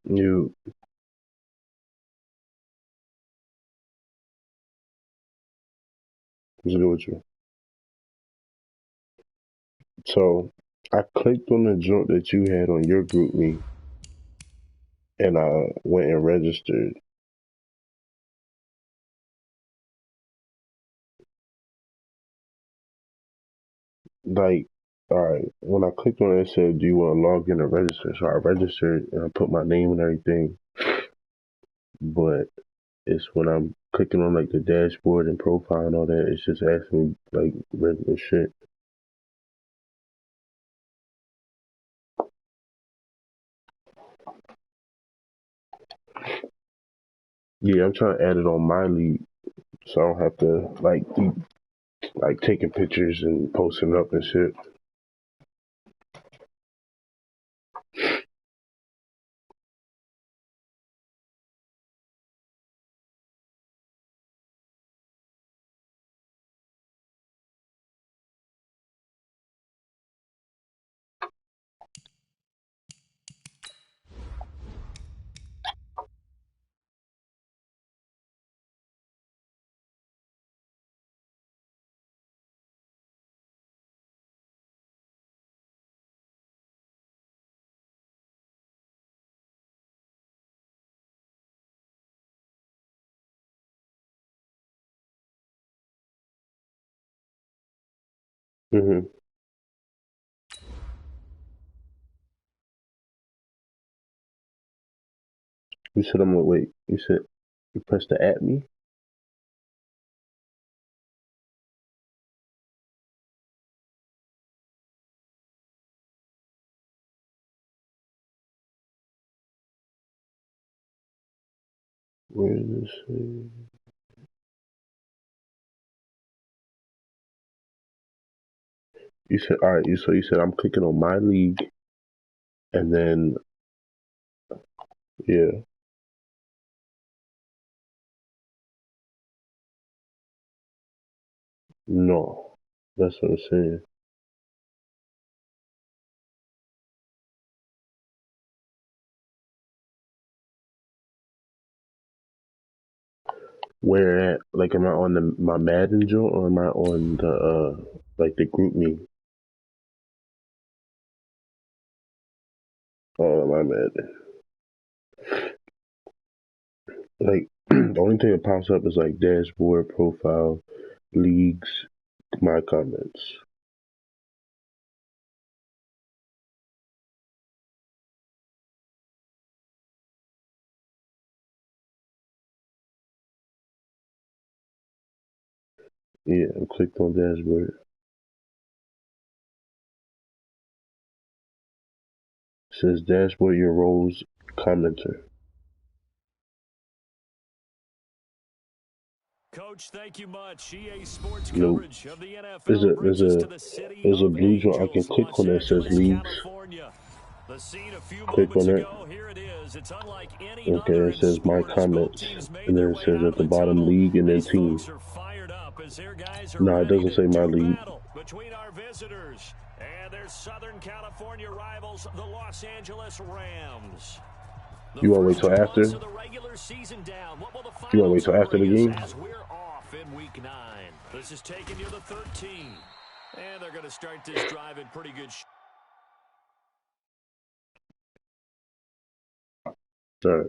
You was good with you. So I clicked on the joint that you had on your group me, and I went and registered. Like, all right, when I clicked on it, it said, "Do you want to log in or register?" So I registered and I put my name and everything. But it's when I'm clicking on like the dashboard and profile and all that, it's just asking me like regular shit. Yeah, I'm trying to add it on my league, so I don't have to like keep like taking pictures and posting up and shit. hmm You said I'm gonna wait. You said you press the at me. Where does it say? You said all right. So you said I'm clicking on my league, and then yeah, no, that's what I'm saying. Where at? Like, am I on the my Madden joint or am I on the like the group me? Oh, my Madden. Like the only thing that pops up is like dashboard, profile, leagues, my comments. Yeah, I clicked on dashboard. It says dashboard your roles commenter. Coach, thank you much. EA Sports Nope. coverage of the There's NFL a there's brings us a to the city there's a of blue joint I can Angels, click Los on that says Angeles, leagues. California. The scene a few Click moments on it. ago, here it is. It's unlike any Okay, other it in says my sport as both comments, teams made and their then it way says out at of the the bottom tunnel. league and then These team. folks are fired up as their guys are No, it ready doesn't to say my do league. battle between our visitors and their Southern California rivals, the Los Angeles Rams. The You wanna wait first till 2 months after? of the regular season down. What will the You wanna final wait till two after the bring us game? as we're off in week 9? This is taking you to 13. And they're going to start this drive in pretty good shape. All right.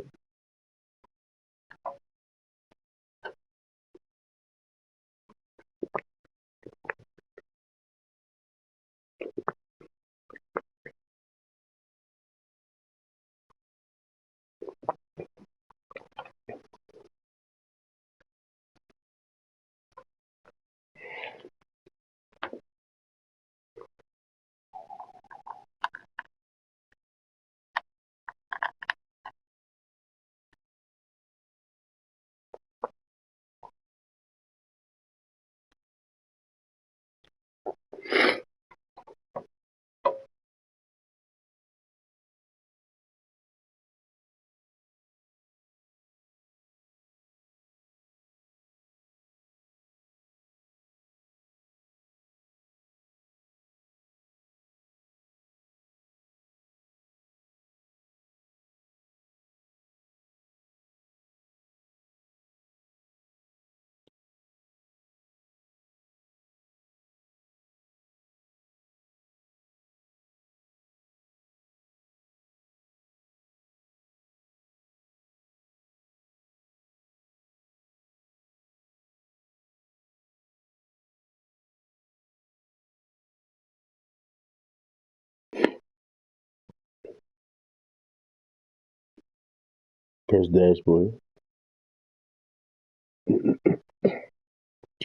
Press dashboard.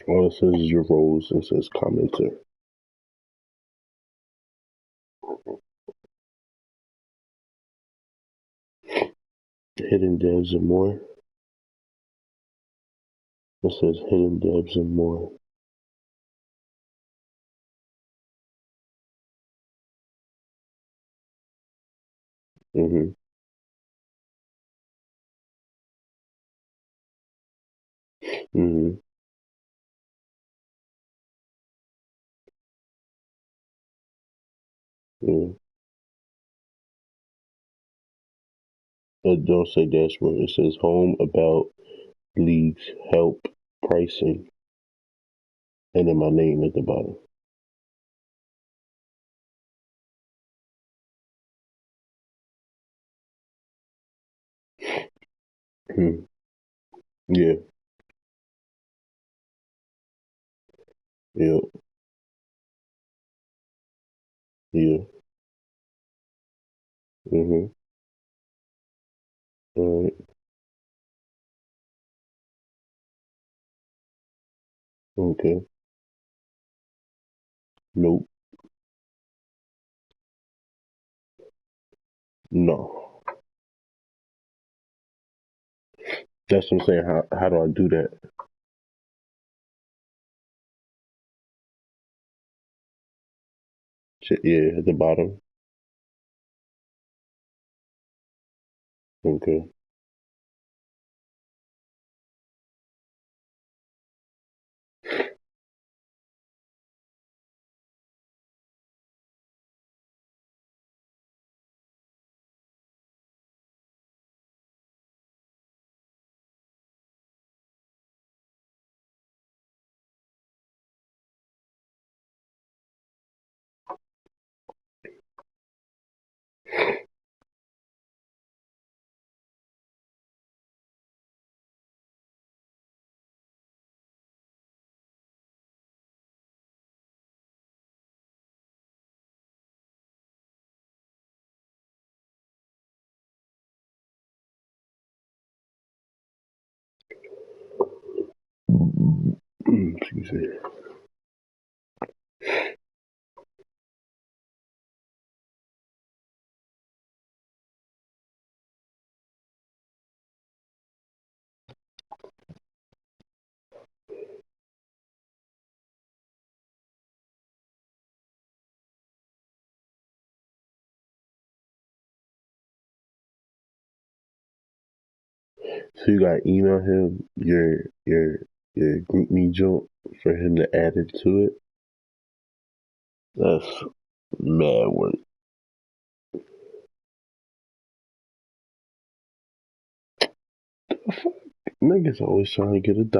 All it says is your roles and says commenter. Hidden devs and more. It says hidden devs and more. Mm-hmm. Mm-hmm. Yeah. It don't say dashboard. It says home, about, leagues, help, pricing, and then my name at the bottom. Hmm. Yeah. Yeah. Yeah. Mm-hmm. All right. Okay. Nope. No. That's what I'm saying. How do I do that? Yeah, at the bottom. Okay. Excuse me. So you gotta email him your group me joint for him to add it to it. That's mad work. Niggas always trying to get $1.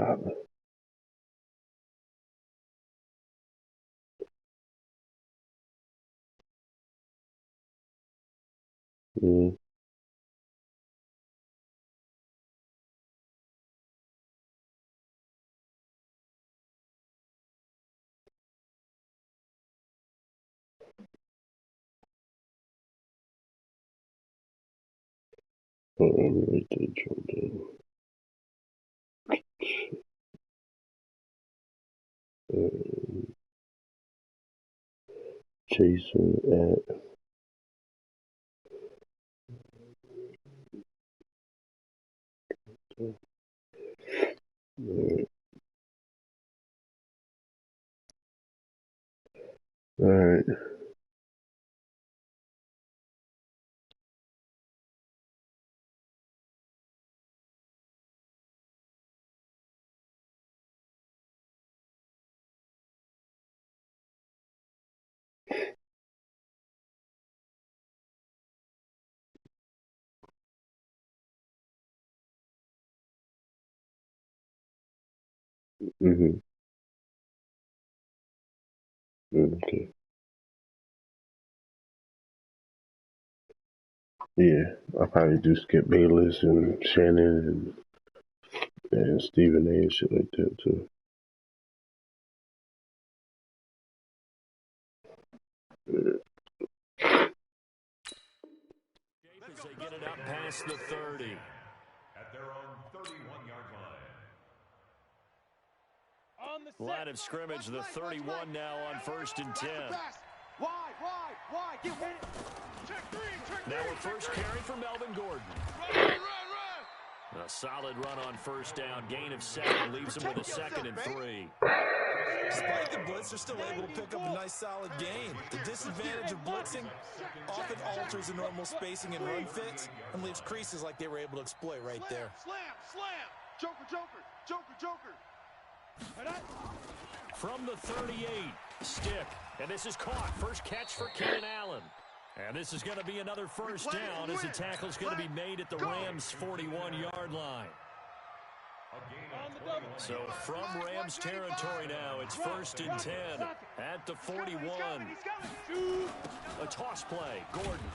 Yeah. Hold on, let me write that joint down. Jason at all right. Mm-hmm. Okay. Yeah, I probably do Skip Bayless and Shannon and Stephen A and shit like that too. As they get it up past the 30. Line of scrimmage, the 31 now on 1st and 10. Wide. Get ready. Now a first carry for Melvin Gordon. A solid run on 1st down. Gain of 7 leaves him with a 2nd and 3. Despite the blitz, they're still able to pick up a nice solid gain. The disadvantage of blitzing often alters the normal spacing and run fits and leaves creases like they were able to exploit right there. Slam. Joker. From the 38, stick. And this is caught. First catch for Keenan Allen. And this is going to be another first down as the tackle's going to be made at the Rams' 41-yard line. So from Rams territory now, it's 1st and 10 at the 41. A toss play, Gordon.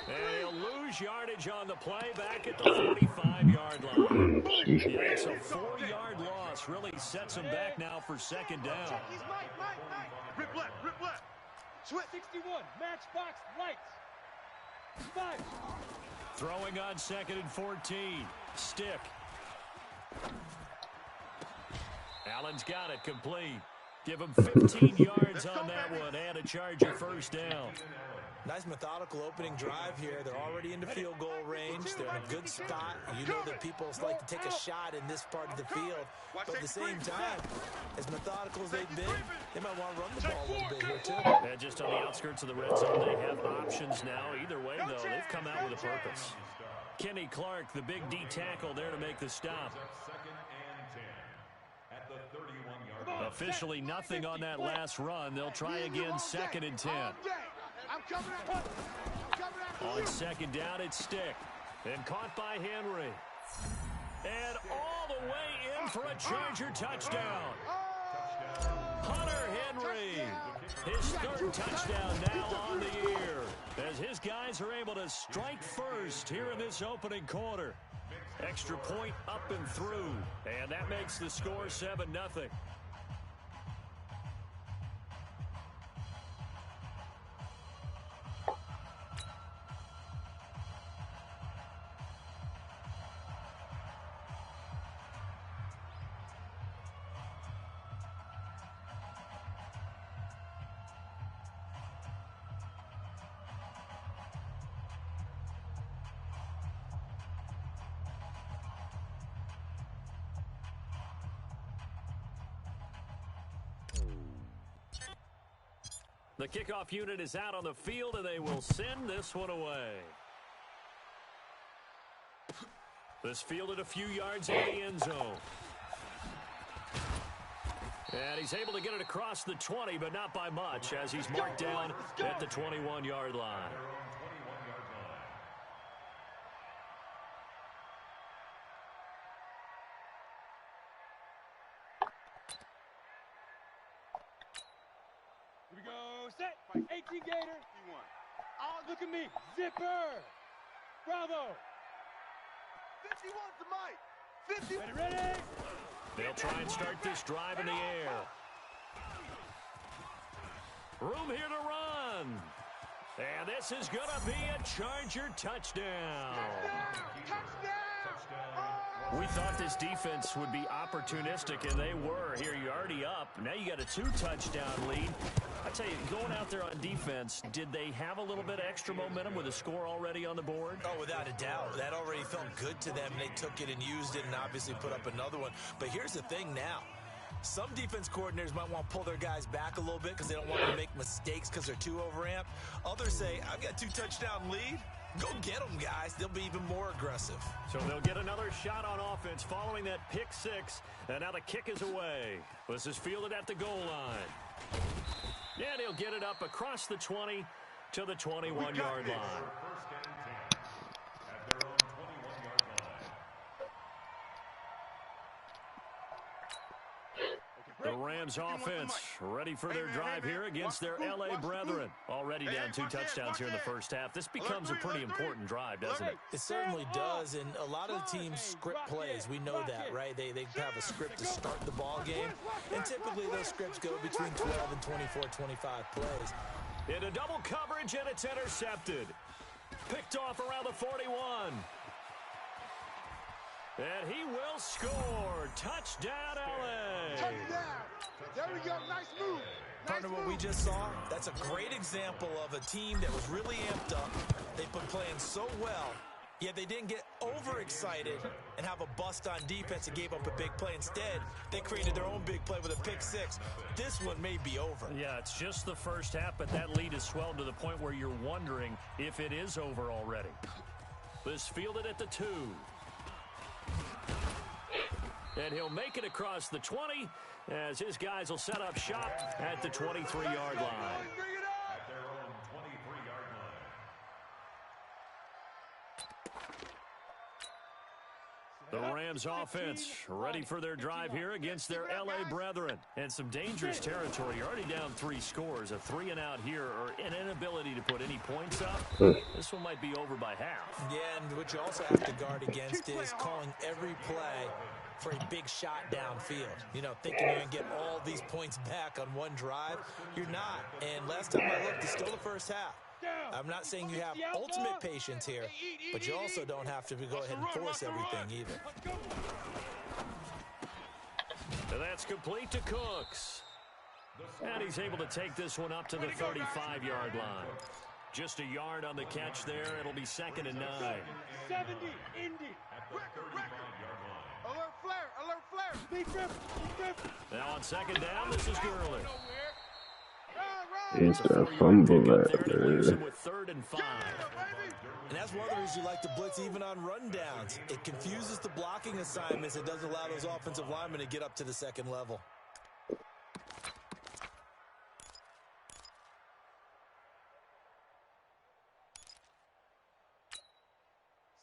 And he'll lose yardage on the play back at the 45-yard line. Yeah, it's a 4-yard loss. Really sets him back now for 2nd down. Rip left. Switch. 61, matchbox lights. 5. Throwing on 2nd and 14. Stick. Allen's got it complete. Give him 15 yards on that one and a Charger first down. Nice methodical opening drive here. They're already into field goal range. They're in a good spot. You know that people like to take a shot in this part of the field. But at the same time, as methodical as they've been, they might want to run the ball a little bit here too. And just on the outskirts of the red zone, they have options now. Either way, though, they've come out with a purpose. Kenny Clark, the big D tackle there to make the stop. Officially nothing on that last run. They'll try again 2nd and 10. On 2nd down, it's Stick. And caught by Henry. And all the way in for a Charger touchdown. Hunter Henry. His 3rd touchdown now on the year. As his guys are able to strike first here in this opening quarter. Extra point up and through. And that makes the score 7-0. The kickoff unit is out on the field, and they will send this one away. This fielded a few yards in the end zone. And he's able to get it across the 20, but not by much, as he's marked down at the 21-yard line. Here we go, set. 18 Gator. Look at me, zipper. Bravo. 51's the mic. 50. Ready? They'll try and start this drive in the air. Room here to run. And this is going to be a Charger touchdown. We thought this defense would be opportunistic, and they were. Here, you're already up. Now you got a 2-touchdown lead. I tell you, going out there on defense, did they have a little bit of extra momentum with a score already on the board? Oh, without a doubt. That already felt good to them. They took it and used it and obviously put up another one. But here's the thing now. Some defense coordinators might want to pull their guys back a little bit because they don't want to make mistakes because they're too overamped. Others say, I've got a 2-touchdown lead. Go get them, guys. They'll be even more aggressive. So they'll get another shot on offense following that pick six. And now the kick is away. This is fielded at the goal line. And he'll get it up across the 20 to the 21-yard line. The Rams offense ready for their drive here against their L.A. brethren. Already down 2 touchdowns here in the first half. This becomes a pretty important drive, doesn't it? It certainly does, and a lot of the teams script plays. We know that, right? They have a script to start the ball game, and typically those scripts go between 12 and 24, 25 plays. Into double coverage, and it's intercepted. Picked off around the 41. And he will score. Touchdown, L.A. There we go. Nice move. Partner, what we just saw, that's a great example of a team that was really amped up. They've been playing so well, yet they didn't get overexcited and have a bust on defense and gave up a big play. Instead, they created their own big play with a pick six. This one may be over. Yeah, it's just the first half, but that lead has swelled to the point where you're wondering if it is over already. This fielded at the 2. And he'll make it across the 20 as his guys will set up shop at the 23-yard line. The Rams offense ready for their drive here against their L.A. brethren. And some dangerous territory. You're already down 3 scores. A 3-and-out here or an inability to put any points up. This one might be over by half. Yeah, and what you also have to guard against is calling every play for a big shot downfield. You know, thinking you're going to get all these points back on one drive. You're not. And last time I looked, it's still the first half. I'm not saying you have ultimate patience here, but you also don't have to go ahead and force everything either. And that's complete to Cooks. And he's able to take this one up to the 35-yard line. Just a yard on the catch there. It'll be 2nd and 9. 70, Indy. Alert flare. Alert flare. Big rip. Now on 2nd down, this is Gurley. It's a fumble that, man. With 3rd and 5. And that's one of the reasons you like to blitz even on rundowns. It confuses the blocking assignments. It doesn't allow those offensive linemen to get up to the second level.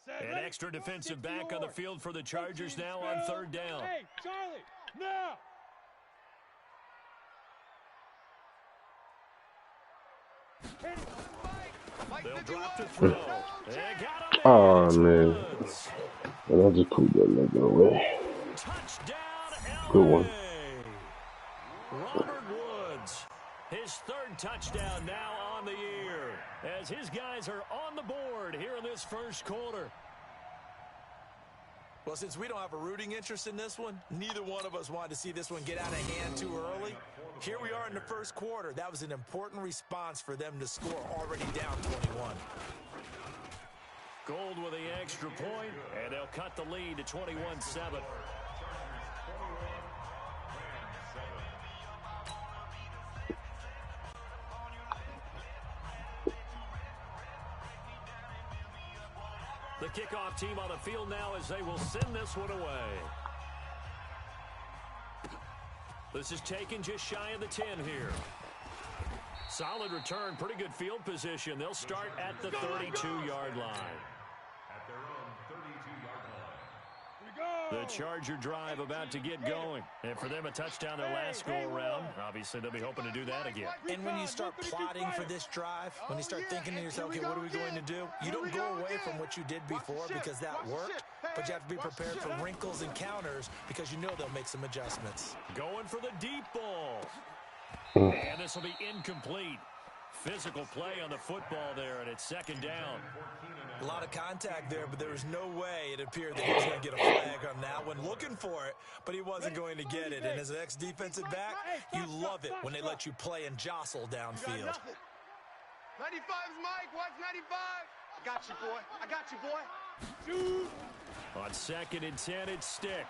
An extra defensive back on the field for the Chargers now on 3rd down. Hey, Charlie, now. They'll drop to throw. Oh, man. And I just pulled that nigga away. Touchdown, Good one. Robert Woods, his 3rd touchdown now on the year, as his guys are on the board here in this first quarter. Well, since we don't have a rooting interest in this one, neither one of us wanted to see this one get out of hand too early. Here we are in the first quarter. That was an important response for them to score already down 21. Gold with the extra point, and they'll cut the lead to 21-7. The kickoff team on the field now as they will send this one away. This is taken just shy of the 10 here. Solid return, pretty good field position. They'll start at the 32-yard line. At their own 32-yard line. The Charger drive about to get going. And for them, a touchdown their last go-around. Obviously, they'll be hoping to do that again. And when you start plotting for this drive, when you start thinking to yourself, okay, what are we going to do? You don't go away from what you did before because that worked, but you have to be prepared for wrinkles and counters because you know they'll make some adjustments. Going for the deep ball. And this will be incomplete. Physical play on the football there, and it's 2nd down. A lot of contact there, but there was no way it appeared that he was going to get a flag on that one. Looking for it, but he wasn't going to get it. And as an ex-defensive back, you love it when they let you play and jostle downfield. 95's Mike. Watch 95. I got you, boy. I got you, boy. On 2nd and 10, it's Stick.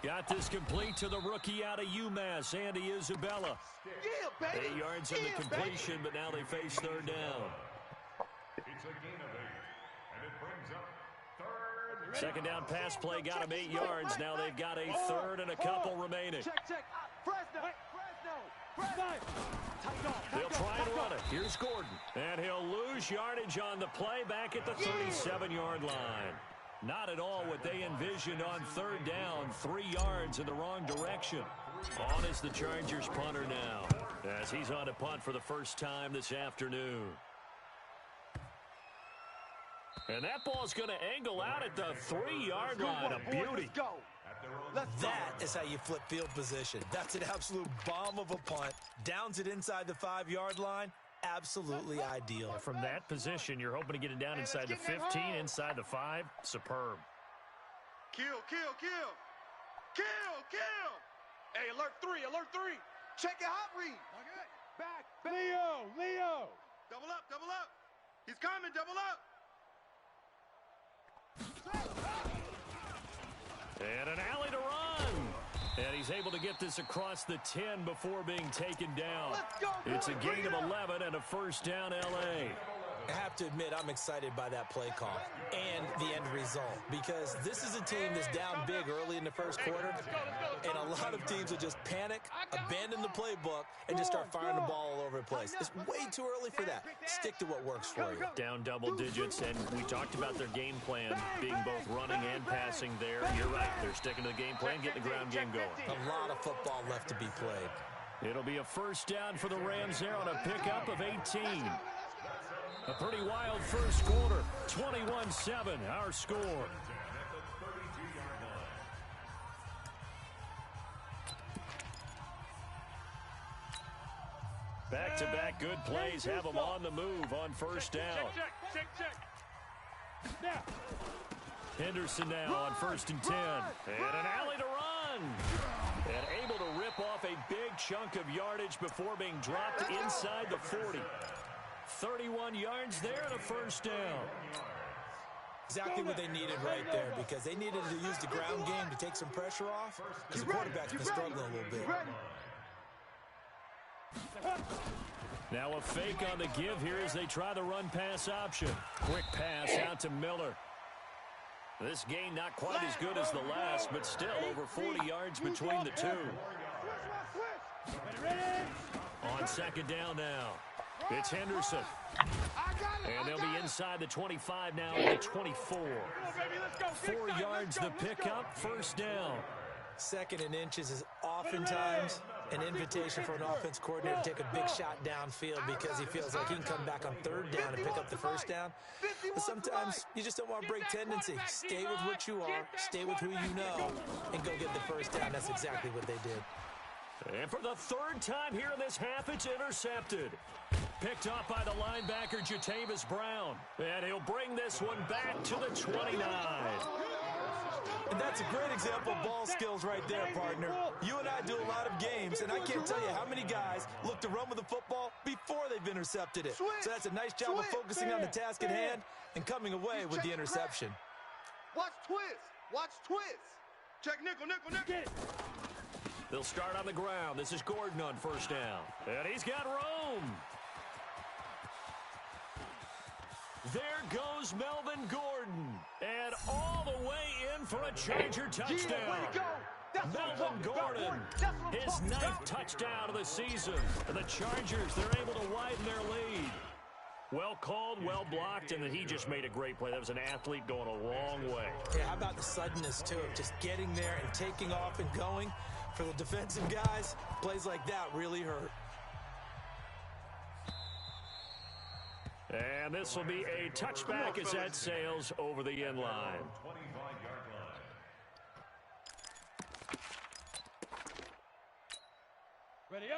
Got this complete to the rookie out of UMass, Andy Isabella. Yeah, baby. 8 yards on the completion, but now they face 3rd down. It's a gain of 8, and it brings up 3rd. 2nd down pass play got him 8 yards. Now they've got a 3rd and a couple remaining. Check. Fresno. They'll try and run it. Here's Gordon. And he'll lose yardage on the play back at the 37-yard line. Not at all what they envisioned on 3rd down. 3 yards in the wrong direction. On is the Chargers punter now, as he's on a punt for the first time this afternoon. And that ball's going to angle out at the 3-yard line. A beauty. That is how you flip field position. That's an absolute bomb of a punt. Downs it inside the 5-yard line. Absolutely ideal. From that position, you're hoping to get it down inside the 15, inside the 5. Superb. Kill. Kill. Hey, alert 3. Check your hot read. Okay. Back. Leo. Double up. He's coming, double up. And an alley to run. And he's able to get this across the 10 before being taken down. It's a gain of 11 and a first down, L.A. I have to admit, I'm excited by that play call and the end result because this is a team that's down big early in the first quarter, and a lot of teams will just panic, abandon the playbook, and just start firing the ball all over the place. It's way too early for that. Stick to what works for you. Down double digits, and we talked about their game plan being both running and passing there. You're right. They're sticking to the game plan, getting the ground game going. A lot of football left to be played. It'll be a first down for the Rams there on a pickup of 18. A pretty wild first quarter, 21-7, our score. Back-to-back good plays have them on the move on first down. Check. Henderson now on 1st and 10. And an alley to run. And able to rip off a big chunk of yardage before being dropped inside the 40. 31 yards there and a first down. Exactly what they needed right there because they needed to use the ground game to take some pressure off because the quarterback's been struggling a little bit. Now a fake on the give here as they try the run-pass option. Quick pass out to Miller. This game not quite as good as the last, but still over 40 yards between the two. On second down now. It's Henderson. And they'll be inside the 25 now at the 24. 4 yards the pickup, first down. Second and inches is oftentimes an invitation for an offense coordinator to take a big shot downfield because he feels like he can come back on third down and pick up the first down. But sometimes you just don't want to break tendency. Stay with what you are, stay with who you know, and go get the first down. That's exactly what they did. And for the third time here in this half, it's intercepted. Picked up by the linebacker, Jatavis Brown. And he'll bring this one back to the 29. And that's a great example of ball skills right there, partner. You and I do a lot of games, and I can't tell you how many guys look to run with the football before they've intercepted it. So that's a nice job of focusing on the task at hand and coming away with the interception. Watch twist. Check nickel. They'll start on the ground. This is Gordon on first down. And he's got room. There goes Melvin Gordon. And all the way in for a Charger touchdown. Melvin Gordon, his 9th touchdown of the season. And the Chargers, they're able to widen their lead. Well called, well blocked, and then he just made a great play. That was an athlete going a long way. Yeah, how about the suddenness, too, of just getting there and taking off and going? For the defensive guys, plays like that really hurt. And this will be a touchback as that sails over the end line.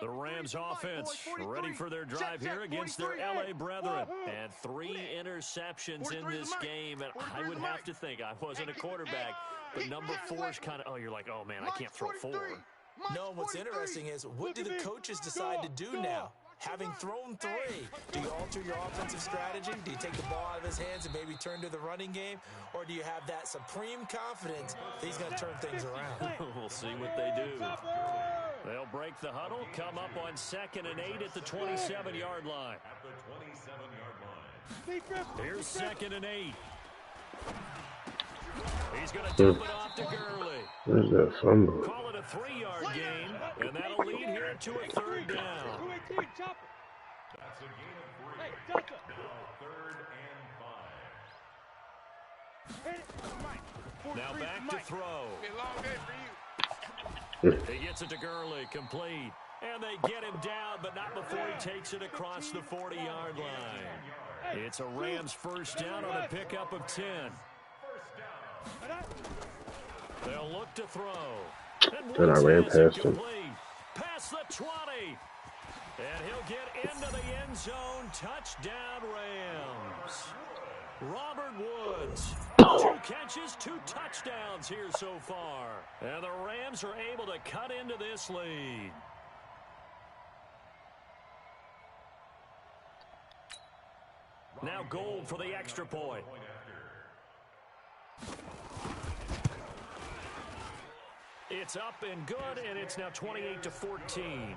The Rams offense ready for their drive here against their L.A. brethren. And 3 interceptions in this game. And I would have to think, I wasn't a quarterback, but number 4 is kind of, you're like, oh, man, I can't throw 4. No, what's interesting is what do the coaches decide to do now? Having thrown 3, do you alter your offensive strategy? Do you take the ball out of his hands and maybe turn to the running game? Or do you have that supreme confidence that he's going to turn things around? We'll see what they do. They'll break the huddle, come up on 2nd and 8 at the 27-yard line. Here's 2nd and 8. He's going to dump it off to Gurley. Where's that fumble? Call it a 3-yard gain, and that'll lead here to a third down. That's a gain of 3. Now 3rd and 5. Now back to throw. He gets it to Gurley, complete. And they get him down, but not before he takes it across the 40-yard line. It's a Rams first down on a pickup of 10. They'll look to throw. And I ran past him. Past the 20. And he'll get into the end zone. Touchdown, Rams. Robert Woods. 2 catches, 2 touchdowns here so far. And the Rams are able to cut into this lead. Now Gold for the extra point. It's up and good, and it's now 28-14.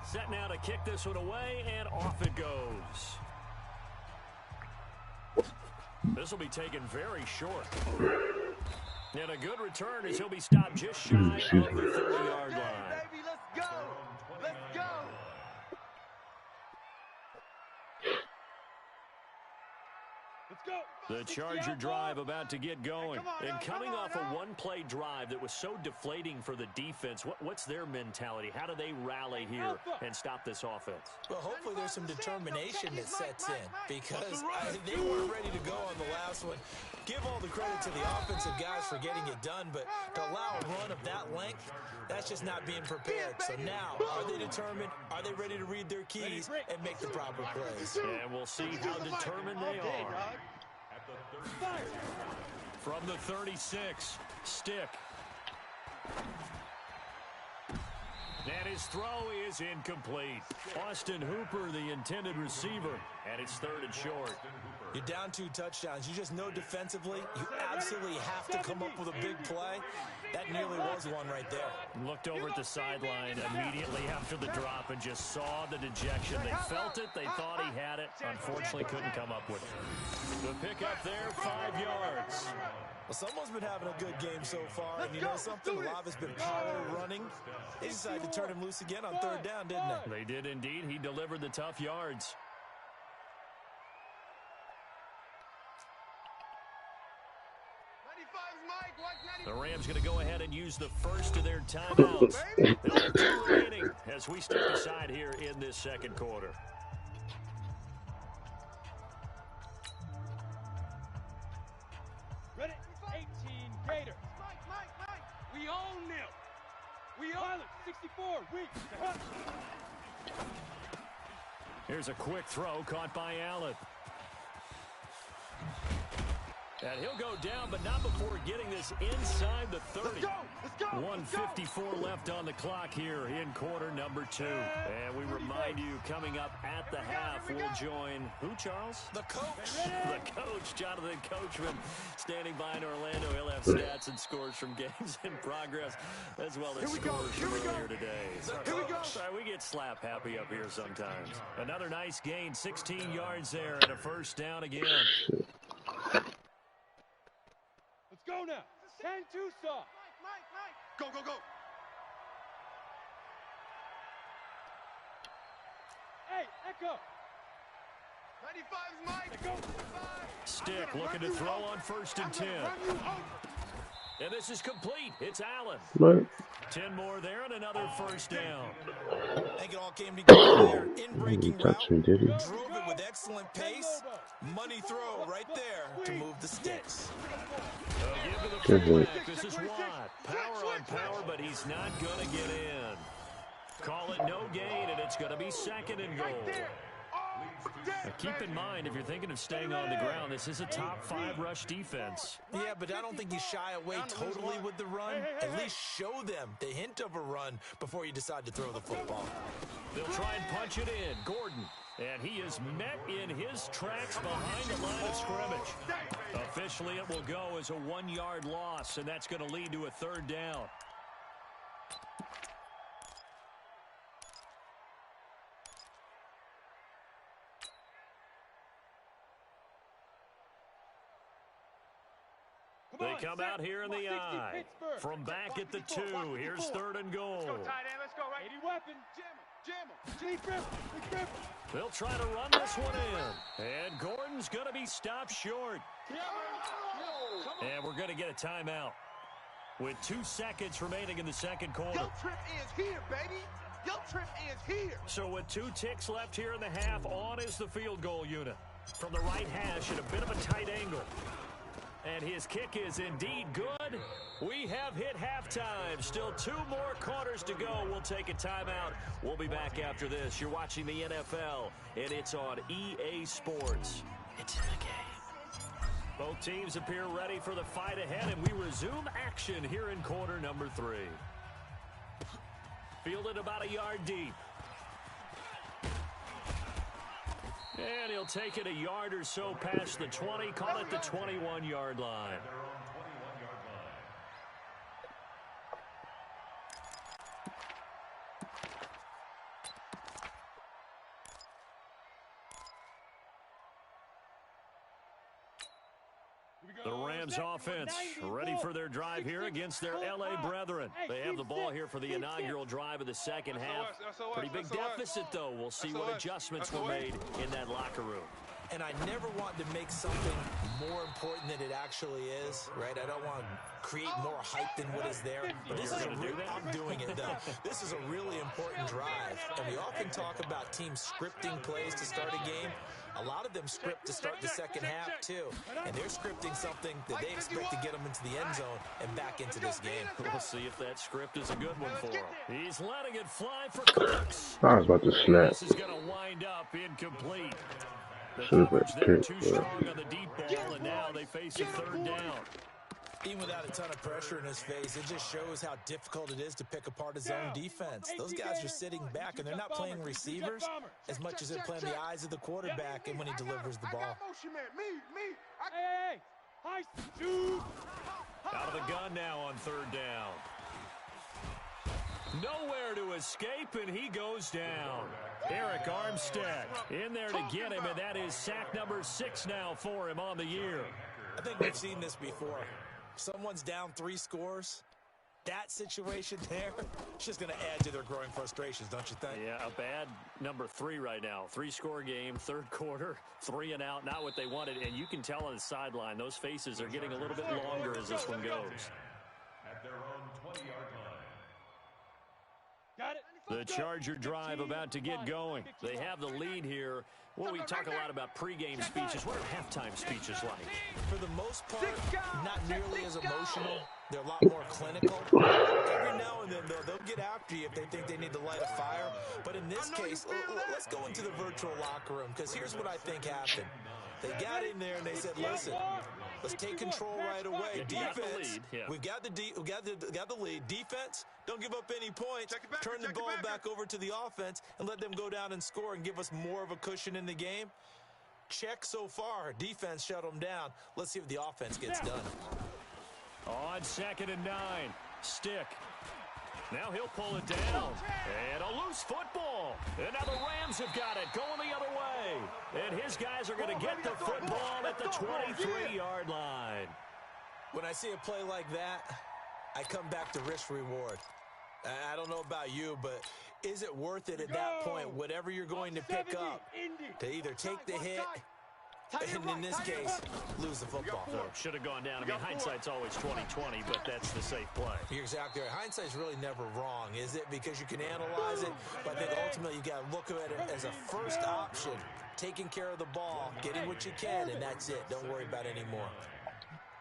Set now to kick this one away, and off it goes. This will be taken very short. And a good return as he'll be stopped just shy of the 30-yard line. Baby, let's go. Let's go. Let's go. The Charger drive about to get going. And coming off a one-play drive that was so deflating for the defense, what's their mentality? How do they rally here and stop this offense? Well, hopefully there's some determination that sets in because they weren't ready to go on the last one. Give all the credit to the offensive guys for getting it done, but to allow a run of that length, that's just not being prepared. So now, are they determined? Are they ready to read their keys and make the proper plays? And we'll see how determined they are. From the 36, Stick. And his throw is incomplete. Austin Hooper, the intended receiver, and it's 3rd and short. You're down 2 touchdowns. You just know defensively, you absolutely have to come up with a big play. That nearly was one right there. Looked over at the sideline immediately after the drop and just saw the dejection. They felt it. They thought he had it. Unfortunately, couldn't come up with it. The pickup there, 5 yards. Well, someone's been having a good game so far, and you know something? Lava's been power running. They decided to turn him loose again on 3rd down, didn't they? They did indeed. He delivered the tough yards. The Rams going to go ahead and use the first of their timeouts. They'll have 2 remaining as we step aside here in this second quarter. Ready? 18 Gators. We own them. We own it. 64 weeks. Here's a quick throw caught by Allen. And he'll go down, but not before getting this inside the 30. Let's go. 1:54 left on the clock here in quarter number 2. And we remind you, coming up at the half, we'll join who, Charles? The coach. The coach, Jonathan Coachman, standing by in Orlando. He'll have stats and scores from games in progress, as well as scores from earlier today. Here we go. Sorry, we get slap happy up here sometimes. Another nice gain, 16 yards there, and a first down again. Let's go now. 10 Tucson. Go, go, go. Hey, Echo. 95's Mike. Go. Stick looking to throw on 1st and 10. And this is complete. It's Allen. What? 10 more there and another first down. I think it all came together there. In-breaking route. Touch me, did he? Drove it with excellent pace. Money throw right there to move the sticks. Give to the Good fullback. This is Watt. Power on power, but he's not going to get in. Call it no gain, and it's going to be 2nd and goal. Now keep in mind, if you're thinking of staying on the ground, this is a top 5 rush defense. Yeah, but I don't think you shy away totally with the run. At least show them the hint of a run before you decide to throw the football. They'll try and punch it in. Gordon. And he is met in his tracks behind the line of scrimmage. Officially, it will go as a 1-yard loss, and that's going to lead to a 3rd down. They come out here in the I. From back at the 2, here's 3rd and goal. Let's go, tight end. Let's go, right? 80 weapon. Jam him. They'll try to run this one in. And Gordon's going to be stopped short. And we're going to get a timeout with 2 seconds remaining in the second quarter. Your trip ends here, baby. Your trip ends here. So with 2 ticks left here in the half, on is the field goal unit. From the right hash at a bit of a tight angle. And his kick is indeed good. We have hit halftime. Still 2 more quarters to go. We'll take a timeout. We'll be back after this. You're watching the NFL, and it's on EA Sports. It's in the game. Both teams appear ready for the fight ahead, and we resume action here in quarter number 3. Fielded about a yard deep. And he'll take it a yard or so past the 20, call it the 21-yard line. The Rams offense ready for their drive here against their L.A. brethren. They have the ball here for the inaugural drive of the second half. Pretty big deficit, though. We'll see what adjustments were made in that locker room. And I never want to make something more important than it actually is, right? I don't want to create more hype than what is there. But this is I'm doing it, though. This is a really important drive. And we often talk about teams scripting plays to start a game. A lot of them script to start the second half, too. And they're scripting something that they expect to get them into the end zone and back into this game. We'll see if that script is a good one for him. He's letting it fly for Cooks. I was about to snap. This is going to wind up incomplete. The Super coverage there kick, too strong on the deep ball, and now they face a third down. Even without a ton of pressure in his face, it just shows how difficult it is to pick apart his own defense. Those guys are sitting back, and they're not playing receivers as much as they're playing the eyes of the quarterback and when he delivers the ball. Out of the gun now on third down. Nowhere to escape, and he goes down. Eric Armstead in there to get him, and that is sack number 6 now for him on the year. I think we've seen this before. Someone's down 3 scores. That situation there, it's just going to add to their growing frustrations, don't you think? Yeah, a bad number 3 right now. 3-score game, third quarter, 3 and out, not what they wanted. And you can tell on the sideline, those faces are getting a little bit longer as this one goes. At their own 20-yard line. Got it. The Charger drive about to get going. They have the lead here. Well, we talk a lot about pregame speeches. What are halftime speeches like? For the most part, not nearly as emotional. They're a lot more clinical. Every now and then, though, they'll get after you if they think they need to light a fire. But in this case, let's go into the virtual locker room, because here's what I think happened. They got in there and they said, listen, let's take control right away. Defense, we've got the lead. Defense, don't give up any points. Turn the ball back over to the offense and let them go down and score and give us more of a cushion in the game. Check so far. Defense shut them down. Let's see if the offense gets done. On 2nd and 9, Stick. Now he'll pull it down. And a loose football. And now the Rams have got it, going the other way. And his guys are going to get the football at the 23-yard line. When I see a play like that, I come back to risk-reward. I don't know about you, but is it worth it at that point, whatever you're going to pick up, to either take the hit, and in this case, lose the football? So should have gone down. I mean, hindsight's always 20/20, but that's the safe play. You're exactly right. Hindsight's really never wrong, is it? Because you can analyze it, but I think ultimately you got to look at it as a first option. Taking care of the ball, getting what you can, and that's it. Don't worry about it anymore.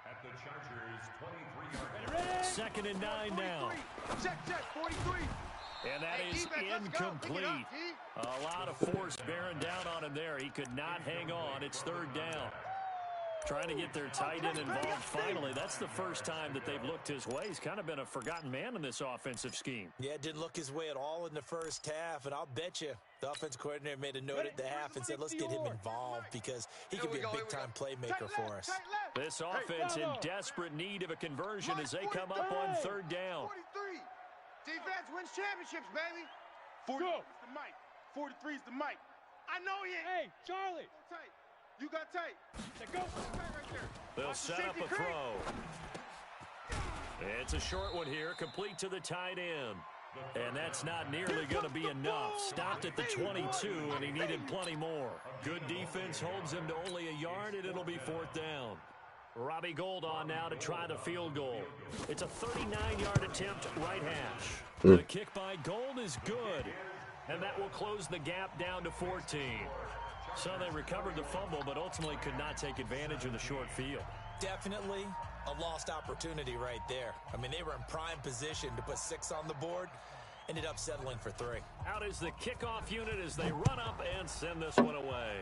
At the Chargers' 23-yard line. 2nd and 9 now. Check, 43. And that is incomplete. A lot of force bearing down on him there. He could not hang on. It's third down. Trying to get their tight end involved finally. That's the first time that they've looked his way. He's kind of been a forgotten man in this offensive scheme. Yeah, it didn't look his way at all in the first half, and I'll bet you the offense coordinator made a note at the half and said, let's get him involved because he could be a big-time playmaker for us. This offense in desperate need of a conversion as they come up on third down. 43. Defense wins championships, baby. 40 is the mic. 43 is the mic. I know he ain't. Hey, Charlie. Tight. You got tight. Go. Tight right there. They'll set up a throw. It's a short one here, complete to the tight end. And that's not nearly going to be enough. Stopped at the 22, and he needed plenty more. Good defense holds him to only a yard, and it'll be 4th down. Robbie Gould on now to try the field goal. It's a 39-yard attempt, right hash. The kick by Gould is good, and that will close the gap down to 14. So they recovered the fumble, but ultimately could not take advantage of the short field. Definitely a lost opportunity right there. I mean, they were in prime position to put 6 on the board. Ended up settling for 3. Out is the kickoff unit as they run up and send this one away.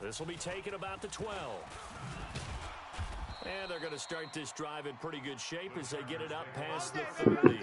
This will be taken about the 12. And they're going to start this drive in pretty good shape as they get it up past the 30.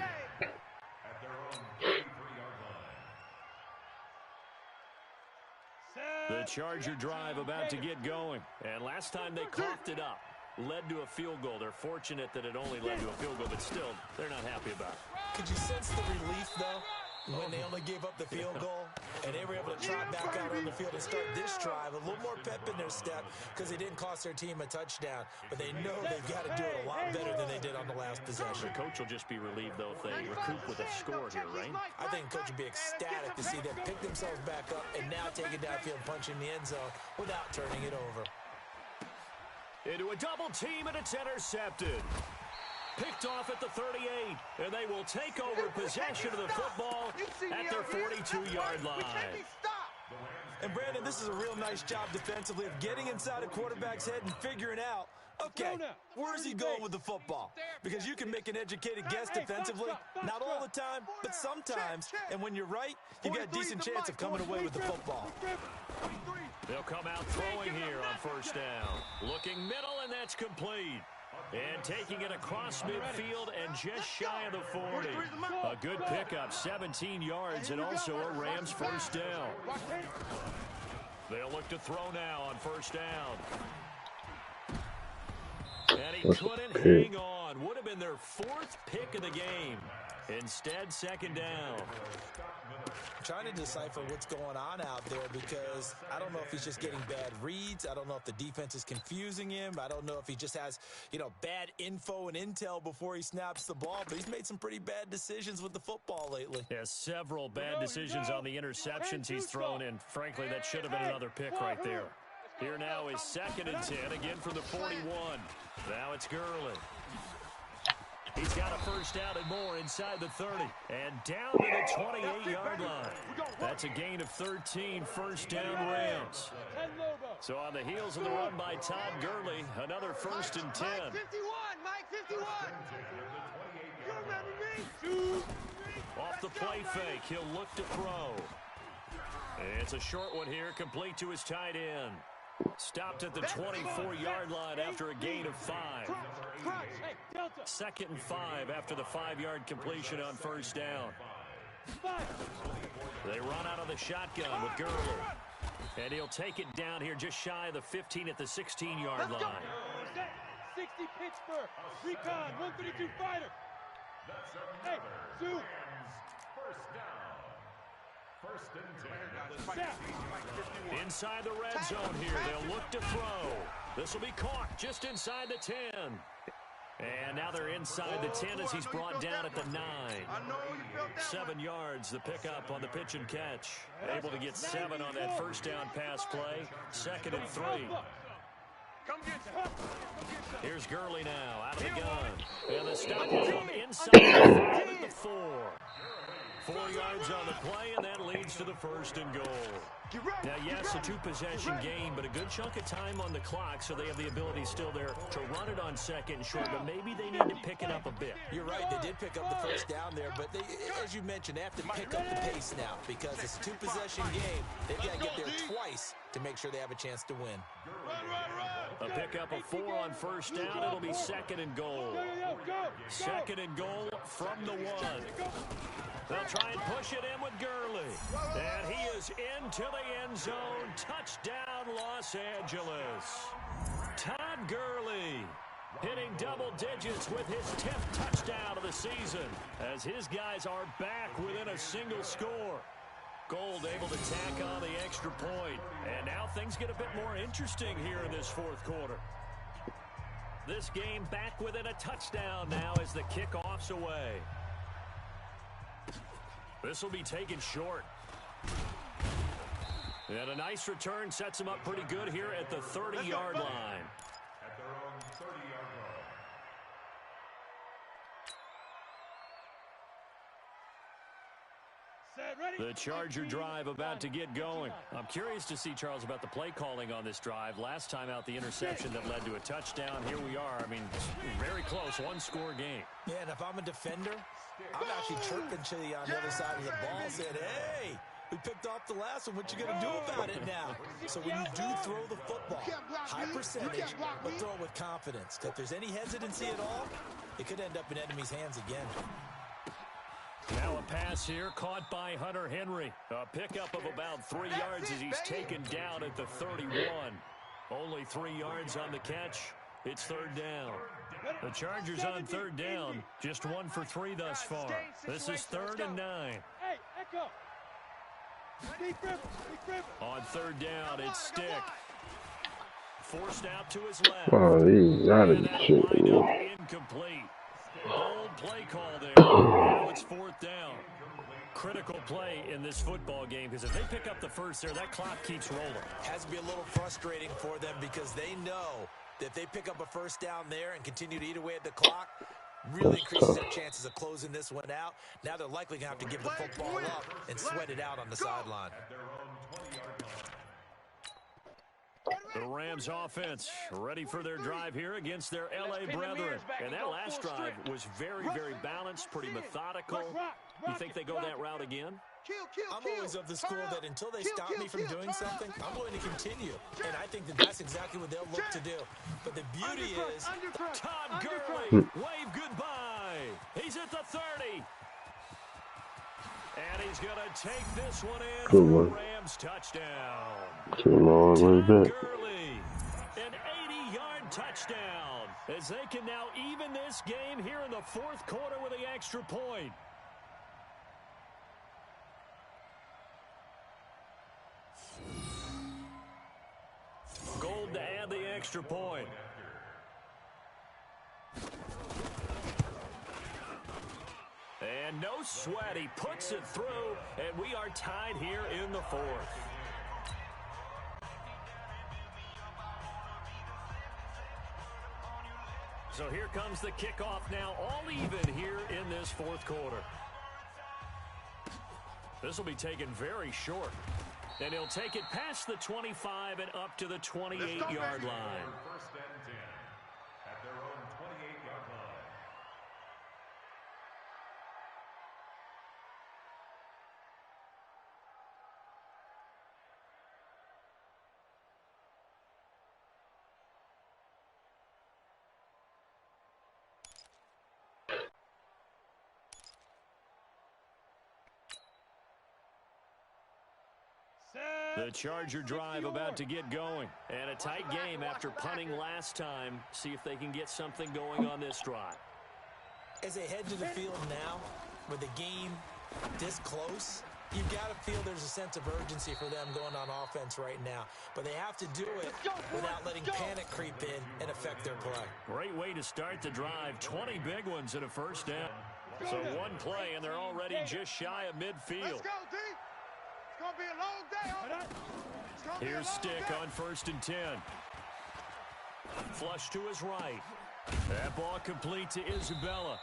The Charger drive about to get going. And last time they coughed it up, led to a field goal. They're fortunate that it only led to a field goal, but still, they're not happy about it. Could you sense the relief, though, when they only gave up the field goal and they were able to trot back out on the field and start this drive? A little more pep in their step because they didn't cost their team a touchdown, but they know they've got to do it a lot better than they did on the last possession. The coach will just be relieved, though, if they recoup with a score here, right? I think coach would be ecstatic to see them pick themselves back up and now take it downfield, punch in the end zone without turning it over. Into a double team, and it's intercepted. Picked off at the 38, and they will take over possession of the football at their 42-yard line. And, Brandon, this is a real nice job defensively of getting inside a quarterback's head and figuring out, okay, where's he going with the football? Because you can make an educated guess defensively, not all the time, but sometimes. And when you're right, you got a decent chance of coming away with the football. They'll come out throwing here on first down. Looking middle, and that's complete. And taking it across midfield and just shy of the 40. A good pickup, 17 yards, and also a Rams first down. They'll look to throw now on first down. And he couldn't hang on. Would have been their 4th pick of the game. Instead, second down. I'm trying to decipher what's going on out there because I don't know if he's just getting bad reads. I don't know if the defense is confusing him. I don't know if he just has, bad info and intel before he snaps the ball. But he's made some pretty bad decisions with the football lately. Yeah, several bad decisions on the interceptions he's thrown in. Frankly, that should have been another pick right there. Here now is 2nd and 10, again from the 41. Now it's Gurley. He's got a first down and more inside the 30. And down to the 28-yard line. That's a gain of 13, first down Rams. So on the heels of the run by Todd Gurley, another 1st and 10. Mike 51, Mike 51. You remember me? Off the play fake, he'll look to throw. It's a short one here, complete to his tight end. Stopped at the 24-yard line after a gain of 5. 2nd and 5 after the 5-yard completion on first down. They run out of the shotgun with Gurley. And he'll take it down here just shy of the 15 at the 16-yard line. 60 Pittsburgh. Recon, 132 fighter. Hey, Sue. First and 10. Inside the red zone here, they'll look to throw. This will be caught just inside the 10. And now they're inside the 10 as he's brought down at the 9. 7 yards, the pickup on the pitch and catch. Able to get 7 on that first down pass play. 2nd and 3. Here's Gurley now, out of the gun. And the stop will come inside the 5 at the 4. 4 yards on the play, and that leads to the 1st and goal. Now, yes, a 2-possession game, but a good chunk of time on the clock, so they have the ability still there to run it on 2nd and short, but maybe they need to pick it up a bit. You're right, they did pick up the first down there, but they, as you mentioned, they have to pick up the pace now because it's a 2-possession game. They've got to get there twice to make sure they have a chance to win. A pickup of 4 on first down. It'll be 2nd and goal. 2nd and goal from the 1. They'll try and push it in with Gurley. And he is into the end zone. Touchdown, Los Angeles. Todd Gurley hitting double digits with his 10th touchdown of the season as his guys are back within a single score. Gold able to tack on the extra point. And now things get a bit more interesting here in this 4th quarter. This game back within a touchdown now as the kickoff's away. This will be taken short. And a nice return sets them up pretty good here at the 30-yard line. At their own 30-yard line. Set, ready, The Charger drive about to get going. I'm curious to see, Charles, about the play calling on this drive. Last time out, the interception that led to a touchdown. Here we are. I mean, very close, one-score game. Yeah, and if I'm a defender, I'm actually chirping to you on the other side of the ball saying, hey, we picked off the last one. What you going to do about it now? So when you do throw the football, high percentage, but throw it with confidence. If there's any hesitancy at all, it could end up in enemy's hands again. Now a pass here caught by Hunter Henry. A pickup of about 3 yards as he's taken down at the 31. Only 3 yards on the catch. It's third down. The Chargers on third down. Just 1 for 3 thus far. This is 3rd and 9. Hey, Echo. On third down, it's Stick. Forced out to his left. Oh, he's out of That shit. windup incomplete. Bold play call there. Now it's 4th down. Critical play in this football game because if they pick up the first there, that clock keeps rolling. Has to be a little frustrating for them because they know that if they pick up a first down there and continue to eat away at the clock, really increases their chances of closing this one out. Now they're likely going to have to give the football up and sweat it out on the sideline. The Rams offense ready for their drive here against their L.A. brethren. And that last drive was very, very balanced, pretty methodical. You think they go that route again? I'm always of the school that until they stop me from doing something, I'm going to continue. And I think that that's exactly what they'll look to do. But the beauty is, Todd Gurley, wave goodbye. He's at the 30. And he's going to take this one in Good for one. a Rams touchdown. Too long, Todd where's that? Gurley, an 80-yard touchdown. As they can now even this game here in the 4th quarter with the extra point. Gold to add the extra point. And no sweat, he puts it through, and we are tied here in the 4th. So here comes the kickoff now, all even here in this 4th quarter. This will be taken very short. And he'll take it past the 25 and up to the 28-yard line. First and 10 at their own 28-yard line. The Charger drive about to get going. And a tight game after punting last time. See if they can get something going on this drive. as they head to the field now, with the game this close, you've got to feel there's a sense of urgency for them going on offense right now. But they have to do it without letting panic creep in and affect their play. Great way to start the drive. 20 big ones and a first down. So one play, and they're already just shy of midfield. Let's go, D. It's going to be a long day. It's gonna be a Here's long Stick day. on 1st and 10. Flush to his right. That ball complete to Isabella.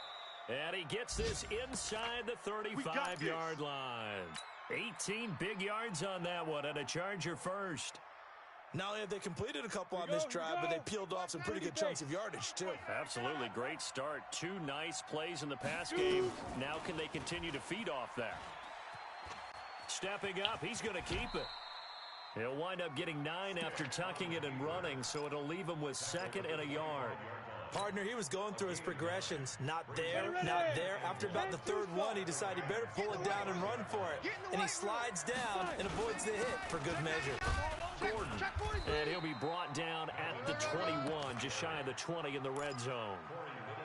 And he gets this inside the 35-yard line. 18 big yards on that one, and a Charger first. Not only have they completed a couple on this drive, but they peeled off some pretty good chunks of yardage, too. Absolutely great start. 2 nice plays in the pass game. Now can they continue to feed off that? Stepping up, he's going to keep it. He'll wind up getting 9 after tucking it and running, so it'll leave him with 2nd and a yard. Partner, he was going through his progressions. Not there, not there. After about the 3rd one, he decided he better pull it down and run for it. And he slides down and avoids the hit for good measure. Gordon, and he'll be brought down at the 21, just shy of the 20 in the red zone.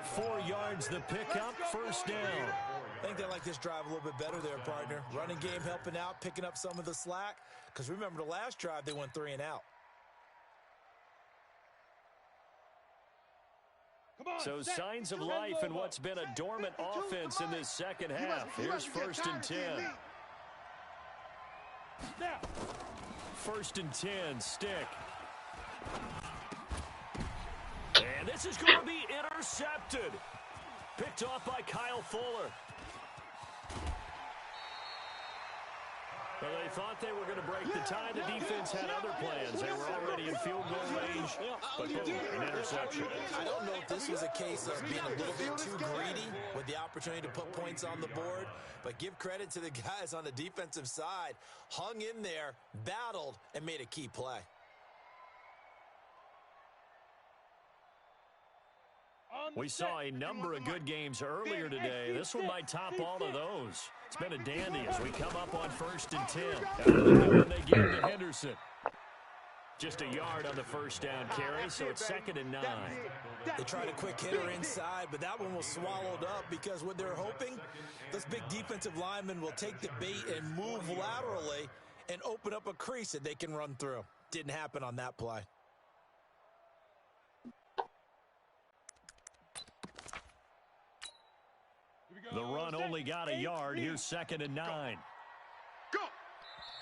4 yards the pickup, first down. I think they like this drive a little bit better there, partner. Running game helping out, picking up some of the slack. Because remember, the last drive, they went 3 and out. So signs of life in what's been a dormant offense in this second half. Here's 1st and 10. 1st and 10, Stick. And this is going to be intercepted. Picked off by Kyle Fuller. Well, they thought they were going to break the tie. The defense had other plans. They were already in field goal range, but boom, an interception. I don't know if this was a case of being a little bit too greedy with the opportunity to put points on the board, but give credit to the guys on the defensive side. Hung in there, battled, and made a key play. We saw a number of good games earlier today. This one might top all of those. It's been a dandy as we come up on 1st and 10. And they give to Henderson. Just a yard on the first down carry, so it's 2nd and 9. They tried a quick hitter inside, but that one was swallowed up because what they're hoping, those big defensive linemen will take the bait and move laterally and open up a crease that they can run through. Didn't happen on that play. The run only got a yard. Here's 2nd and 9. Go.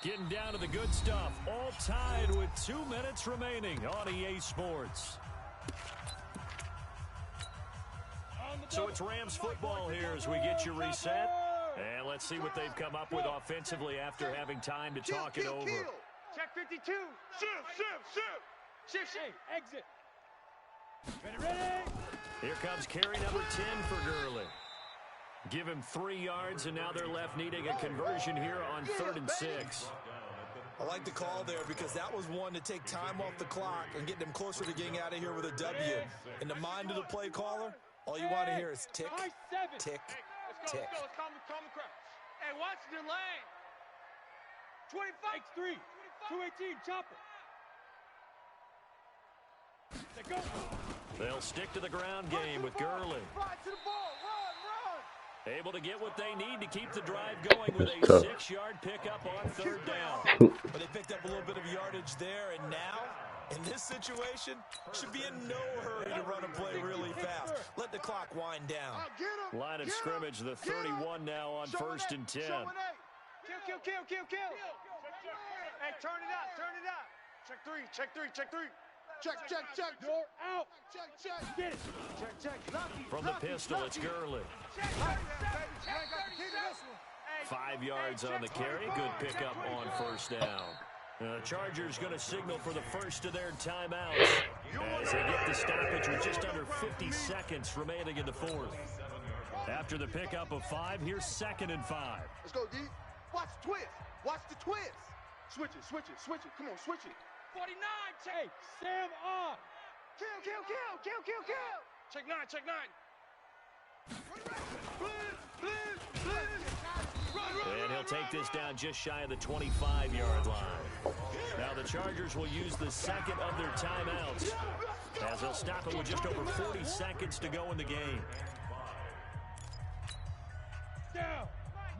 Getting down to the good stuff. All tied with 2 minutes remaining on EA Sports. So it's Rams football here as we get you reset. And let's see what they've come up with offensively after having time to talk it over. Check 52. Shift. Hey, exit. Ready. Here comes carry number 10 for Gurley. Give him 3 yards, and now they're left needing a conversion here on 3rd and 6. I like the call there because that was one to take time off the clock and get them closer to getting out of here with a W. In the mind of the play caller, all you want to hear is tick, tick, tick. Let's calm the crowd. Hey, watch the lane. 25. X3. 218. Chopper. Let's go. They'll stick to the ground game with Gurley. Right to the ball. Run. Able to get what they need to keep the drive going with a 6-yard pickup on 3rd down. But they picked up a little bit of yardage there, and now, in this situation, should be in no hurry to run a play really fast. Let the clock wind down. Line of scrimmage, the 31 now on 1st and 10. Kill. Hey, turn it up. Check three. Check. Door out. Check. Get it. Check. From the pistol, it's Gurley. 5 yards on the carry. Good pickup on 1st down. The Chargers going to signal for the first of their timeouts as they get the stoppage with just under 50 seconds remaining in the 4th. After the pickup of 5, here's 2nd and 5. Let's go, D. Watch the twist. Switch it. Come on, switch it. 49. Hey, Sam on. Kill. Check 9. And he'll take this down just shy of the 25-yard line. Now the Chargers will use the 2nd of their timeouts as they'll stop it with just over 40 seconds to go in the game. Down.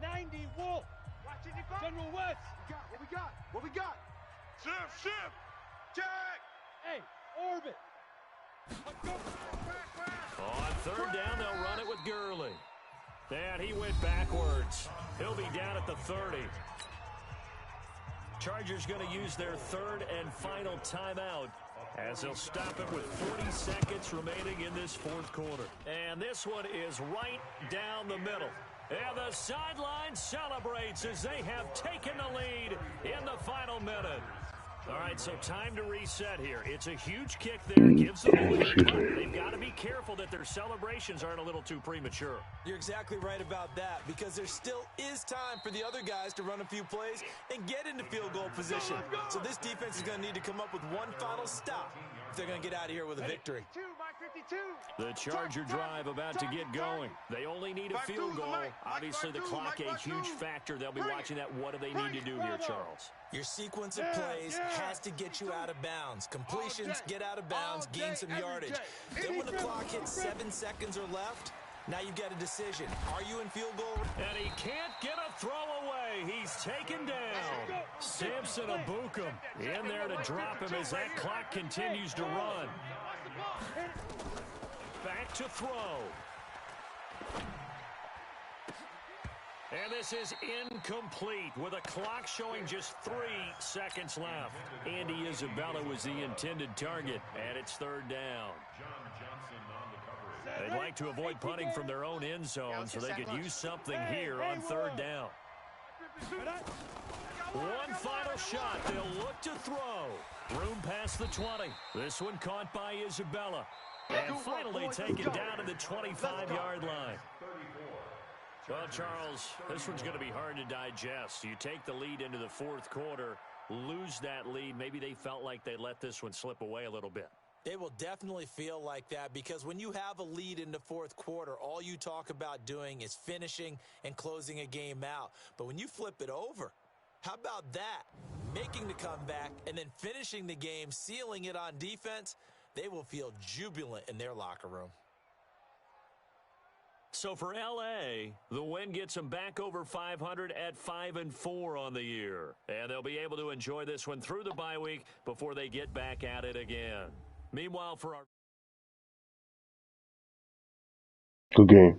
90 Wolf. General West. What we got? Shift. Check. Hey, Orbit. Let's go. On 3rd down, they'll run it with Gurley. And he went backwards. He'll be down at the 30. Chargers going to use their 3rd and final timeout as they'll stop it with 40 seconds remaining in this 4th quarter. And this one is right down the middle. And the sideline celebrates as they have taken the lead in the final minute. All right, so time to reset here. It's a huge kick there. Gives them a lead. They've got to be careful that their celebrations aren't a little too premature. You're exactly right about that because there still is time for the other guys to run a few plays and get into field goal position. So this defense is going to need to come up with one final stop if they're going to get out of here with a victory. The Charger drive about to get going. They only need a field goal. Obviously, the clock a huge factor. They'll be watching that. What do they need to do here, Charles? Your sequence of plays has to get you out of bounds. Completions, get out of bounds, gain some yardage. Then when the clock hits 7 seconds or left, now you've got a decision. Are you in field goal? And he can't get a throw away. He's taken down. Samson Abukum in there to drop him as that clock continues to run. Back to throw. And this is incomplete with a clock showing just 3 seconds left. Andy Isabella was the intended target, and it's 3rd down. They'd like to avoid punting from their own end zone so they could use something here on 3rd down. One final shot. They'll look to throw. Room past the 20. This one caught by Isabella. And finally taken down to the 25-yard line. Well, Charles, this one's going to be hard to digest. You take the lead into the fourth quarter, lose that lead. Maybe they felt like they let this one slip away a little bit. It will definitely feel like that because when you have a lead in the fourth quarter, all you talk about doing is finishing and closing a game out. But when you flip it over, how about that? Making the comeback and then finishing the game, sealing it on defense, they will feel jubilant in their locker room. So for L.A., the win gets them back over 500 at 5-4 on the year. And they'll be able to enjoy this one through the bye week before they get back at it again. Meanwhile, for our Good game.